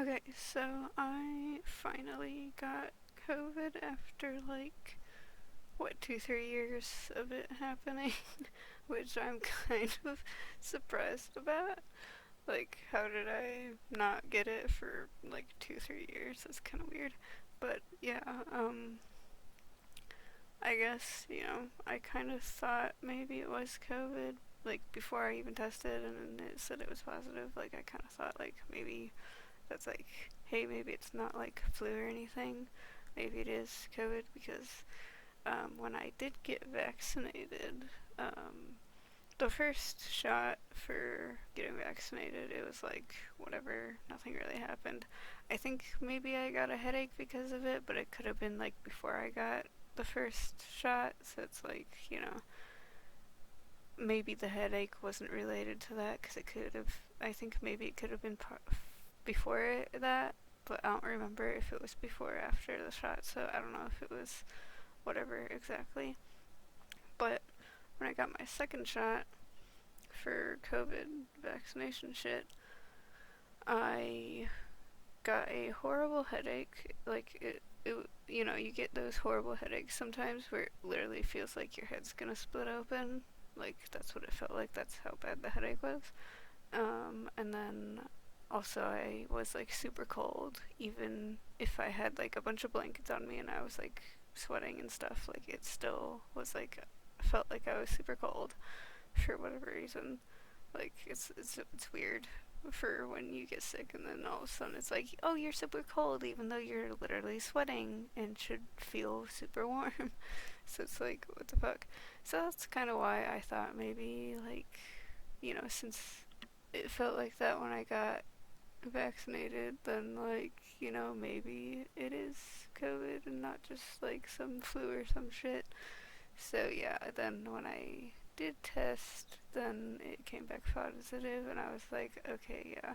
Okay, so I finally got COVID after like, what, 3 years of it happening, which I'm kind of surprised about. Like, how did I not get it for like 2, 3 years? That's kind of weird. But yeah, I guess, I kind of thought maybe it was COVID. Like, before I even tested and it said it was positive, like, I kind of thought, like, maybe that's like, hey, maybe it's not like flu or anything. Maybe it is COVID because when I did get vaccinated, the first shot for getting vaccinated, it was like, whatever, nothing really happened. I think maybe I got a headache because of it, but it could have been like before I got the first shot, so it's like, maybe the headache wasn't related to that because it could have, I think maybe it could have been before that, but I don't remember if it was before or after the shot, so I don't know if it was whatever exactly. But when I got my second shot for COVID vaccination shit, I got a horrible headache. Like, you get those horrible headaches sometimes where it literally feels like your head's gonna split open. Like, that's what it felt like. That's how bad the headache was. And then also I was like super cold, even if I had like a bunch of blankets on me and I was like sweating and stuff. Like, it still was like, felt like I was super cold for whatever reason. Like, it's weird for when you get sick and then all of a sudden it's like, oh, you're super cold even though you're literally sweating and should feel super warm. So it's like, what the fuck? So that's kind of why I thought maybe, like, since it felt like that when I got vaccinated, then, like, maybe it is COVID and not just like some flu or some shit. So yeah, then when I did test, then it came back positive, and I was like, okay, yeah,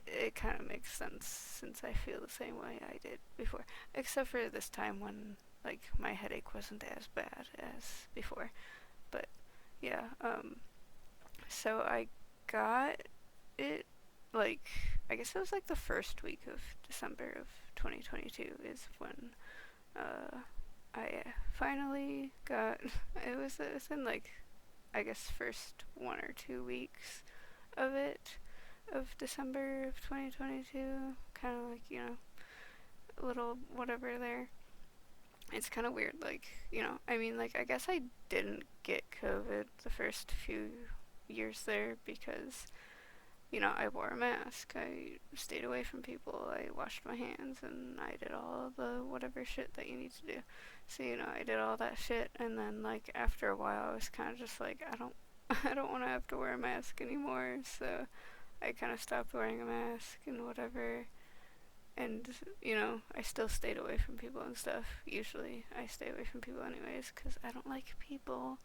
it kind of makes sense since I feel the same way I did before, except for this time when like my headache wasn't as bad as before. But yeah, so I got it, like, I guess it was like the first week of December of 2022 is when uh, I finally got it was within like, I guess, first 1 or 2 weeks of it, of December of 2022, kind of like, a little whatever there. It's kind of weird, like, I mean, like, I guess I didn't get COVID the first few years there because, I wore a mask, I stayed away from people, I washed my hands, and I did all the whatever shit that you need to do. So, I did all that shit, and then, like, after a while, I was kind of just like, I don't, I don't want to have to wear a mask anymore, so I kind of stopped wearing a mask and whatever. And, I still stayed away from people and stuff. Usually, I stay away from people anyways, because I don't like people.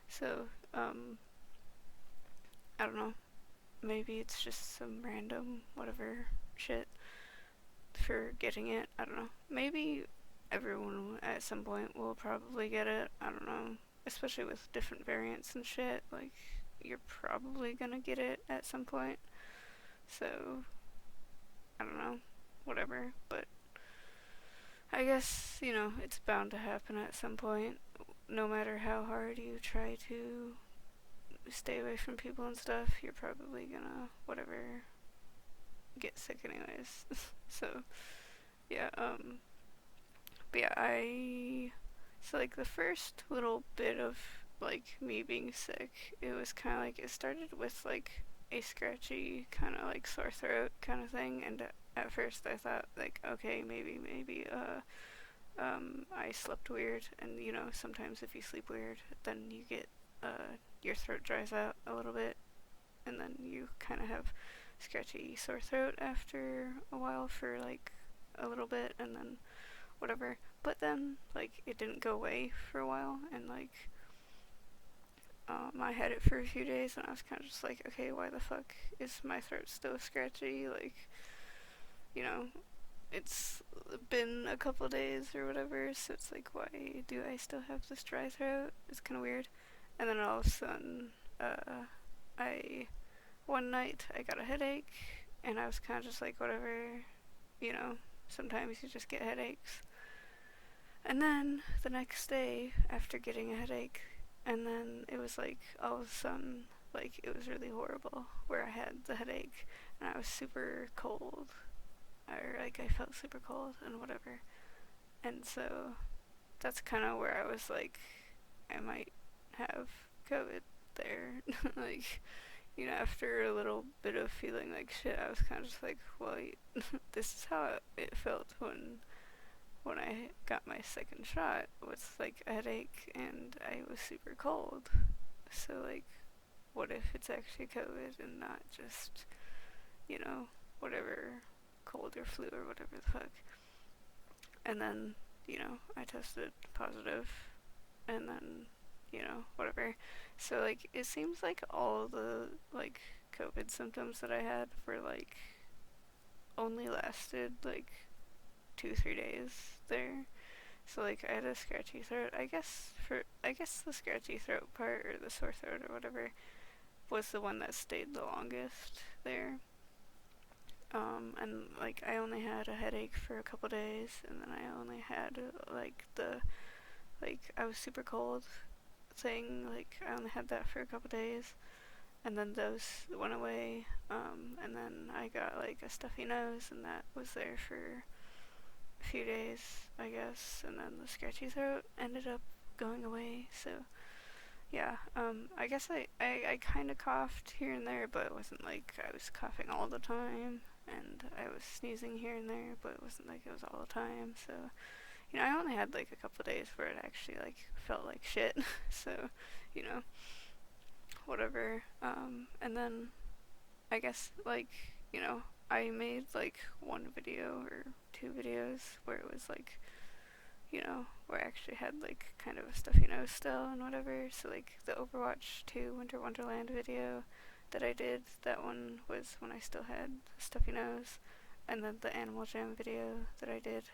So, I don't know. Maybe it's just some random whatever shit for getting it. I don't know. Maybe everyone at some point will probably get it. I don't know. Especially with different variants and shit. Like, you're probably gonna get it at some point. So, I don't know. Whatever. But I guess, it's bound to happen at some point. No matter how hard you try to stay away from people and stuff, you're probably gonna, whatever, get sick anyways. So, yeah, but yeah, so like the first little bit of like me being sick, it was kind of like, it started with like a scratchy kind of like sore throat kind of thing, and at first I thought like, okay, maybe I slept weird, and sometimes if you sleep weird, then you get your throat dries out a little bit, and then you kind of have scratchy sore throat after a while for like a little bit, and then whatever. But then like it didn't go away for a while, and like I had it for a few days, and I was kind of just like, okay, why the fuck is my throat still scratchy? Like, you know, it's been a couple days or whatever, so it's like, why do I still have this dry throat? It's kind of weird. And then all of a sudden, I one night I got a headache, and I was kind of just like, whatever, you know, sometimes you just get headaches. And then the next day, after getting a headache, and then it was like all of a sudden, like it was really horrible where I had the headache and I was super cold, or like I felt super cold and whatever. And so that's kind of where I was like, I might have COVID there. Like, after a little bit of feeling like shit, I was kind of just like, well, this is how it felt when I got my second shot, with like a headache and I was super cold. So like, what if it's actually COVID and not just, you know, whatever, cold or flu or whatever the fuck. And then, I tested positive, and then, whatever. So like, it seems like all the like COVID symptoms that I had were like only lasted like 2-3 days there. So like, I had a scratchy throat. I guess the scratchy throat part, or the sore throat or whatever, was the one that stayed the longest there. And like, I only had a headache for a couple days, and then I only had like I was super cold thing. Like, I only had that for a couple days, and then those went away. And then I got like a stuffy nose, and that was there for a few days, I guess. And then the scratchy throat ended up going away. So yeah, I guess I kind of coughed here and there, but it wasn't like I was coughing all the time, and I was sneezing here and there, but it wasn't like it was all the time. So, I only had like a couple of days where it actually like felt like shit. So, you know, whatever. And then I guess like, I made like one video or two videos where it was like, where I actually had like kind of a stuffy nose still and whatever. So like, the Overwatch 2 Winter Wonderland video that I did, that one was when I still had a stuffy nose. And then the Animal Jam video that I did,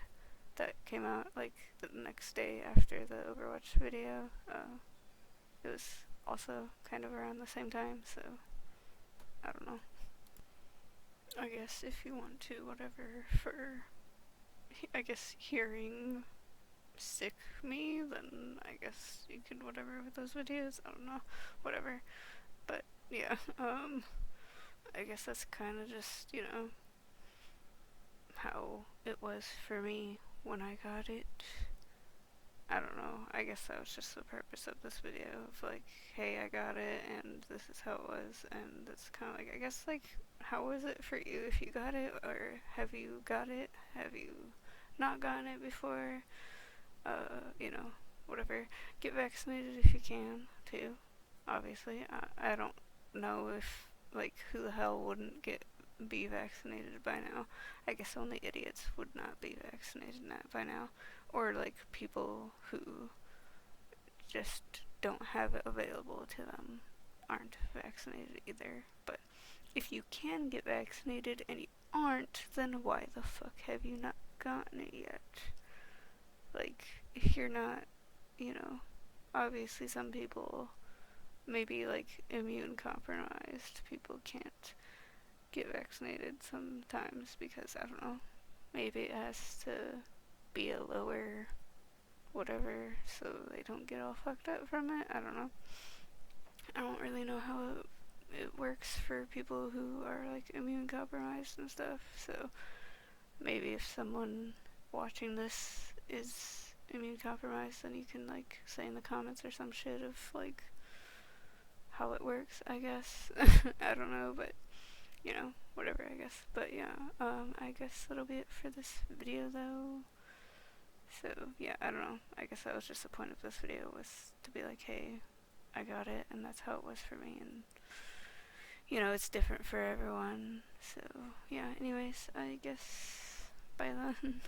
that came out like the next day after the Overwatch video, it was also kind of around the same time. So I don't know. I guess if you want to, whatever, for, I guess, hearing sick me, then I guess you could whatever with those videos. I don't know, whatever. But yeah, I guess that's kind of just, how it was for me when I got it. I don't know. I guess that was just the purpose of this video, of like, hey, I got it, and this is how it was, and it's kind of like, I guess, like, how was it for you if you got it, or have you got it? Have you not gotten it before? Whatever. Get vaccinated if you can, too. Obviously, I don't know if, like, who the hell wouldn't be vaccinated by now. I guess only idiots would not be vaccinated by now, or like people who just don't have it available to them aren't vaccinated either. But if you can get vaccinated and you aren't, then why the fuck have you not gotten it yet? Like, if you're not, obviously some people, maybe like immune compromised people, can't get vaccinated sometimes because, I don't know, maybe it has to be a lower whatever so they don't get all fucked up from it. I don't know. I don't really know how it works for people who are like immune compromised and stuff. So maybe if someone watching this is immune compromised, then you can like say in the comments or some shit of like how it works, I guess. I don't know, but whatever, I guess. But yeah, I guess that'll be it for this video though. So yeah, I don't know. I guess that was just the point of this video, was to be like, hey, I got it, and that's how it was for me, and it's different for everyone. So yeah, anyways, I guess bye then.